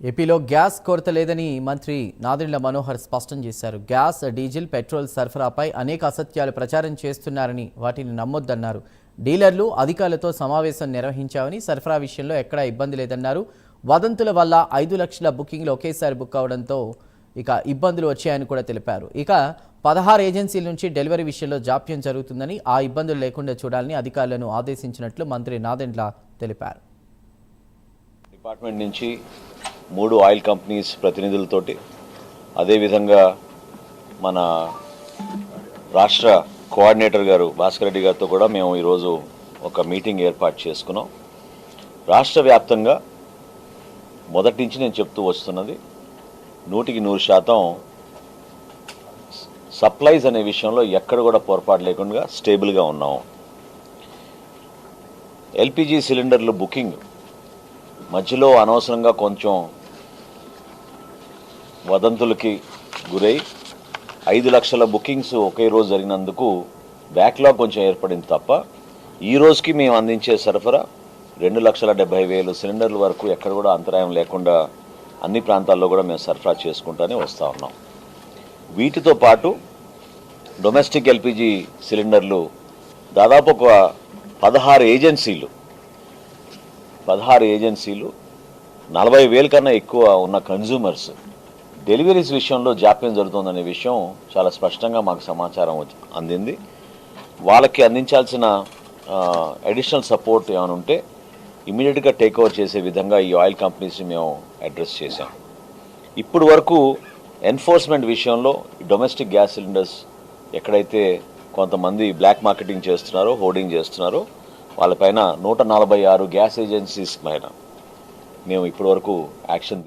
ఏపీలో గ్యాస్ కొరత లేదని మంత్రి నాదెండ్ల మనోహర్ స్పష్టం చేశారు. గ్యాస్, డీజిల్, పెట్రోల్ సరఫరాపై అనేక అసత్యాలు ప్రచారం చేస్తున్నారని వాటిని నమ్మొద్దన్నారు. డీలర్లు, అధికారులతో సమావేశం నిర్వహించామని, సరఫరా విషయంలో ఎక్కడా ఇబ్బంది లేదన్నారు. వదంతుల వల్ల 5 లక్షల బుకింగ్లు ఒకేసారి బుక్ అవడంతో ఇబ్బందులు వచ్చాయని కూడా తెలిపారు. 16 ఏజెన్సీల నుంచి డెలివరీ విషయంలో జాప్యం జరుగుతుందని, ఆ ఇబ్బందులు లేకుండా చూడాలని అధికారులను ఆదేశించినట్లు మంత్రి నాదెండ్ల తెలిపారు. డిపార్ట్మెంట్ నుంచి 3 ఆయిల్ కంపెనీస్ ప్రతినిధులతోటి, అదేవిధంగా మన రాష్ట్ర కోఆర్డినేటర్ గారు భాస్కర్ రెడ్డి గారితో కూడా మేము ఈరోజు ఒక మీటింగ్ ఏర్పాటు చేసుకున్నాం. రాష్ట్ర వ్యాప్తంగా మొదటి నుంచి నేను చెప్తూ వస్తున్నది 100% సప్లైస్ అనే విషయంలో ఎక్కడ కూడా పొరపాటు లేకుండా స్టేబుల్గా ఉన్నాం. ఎల్పిజి సిలిండర్లు బుకింగ్ మధ్యలో అనవసరంగా కొంచెం వదంతులకి గురై 5 లక్షల బుకింగ్స్ ఒకే రోజు జరిగినందుకు బ్యాక్లాగ్ కొంచెం ఏర్పడింది తప్ప, ఈ రోజుకి మేము అందించే సరఫరా 2,70,000 సిలిండర్ల వరకు ఎక్కడ కూడా అంతరాయం లేకుండా అన్ని ప్రాంతాల్లో కూడా మేము సరఫరా చేసుకుంటూనే వస్తూ ఉన్నాం. వీటితో పాటు డొమెస్టిక్ ఎల్పిజి సిలిండర్లు దాదాపు ఒక 16 ఏజెన్సీలు 40,000 కన్నా ఎక్కువ ఉన్న కన్జ్యూమర్స్ డెలివరీస్ విషయంలో జాప్యం జరుగుతుందనే విషయం చాలా స్పష్టంగా మాకు సమాచారం అందింది. వాళ్ళకి అందించాల్సిన అడిషనల్ సపోర్ట్ ఏమైనా ఉంటే ఇమీడియట్గా టేక్ ఓవర్ చేసే విధంగా ఈ ఆయిల్ కంపెనీస్ని మేము అడ్రస్ చేశాం. ఇప్పుడు వరకు ఎన్ఫోర్స్మెంట్ విషయంలో డొమెస్టిక్ గ్యాస్ సిలిండర్స్ ఎక్కడైతే కొంతమంది బ్లాక్ మార్కెటింగ్ చేస్తున్నారో, హోర్డింగ్ చేస్తున్నారో వాళ్ళపైన 146 గ్యాస్ ఏజెన్సీస్ పైన మేము ఇప్పటి వరకు యాక్షన్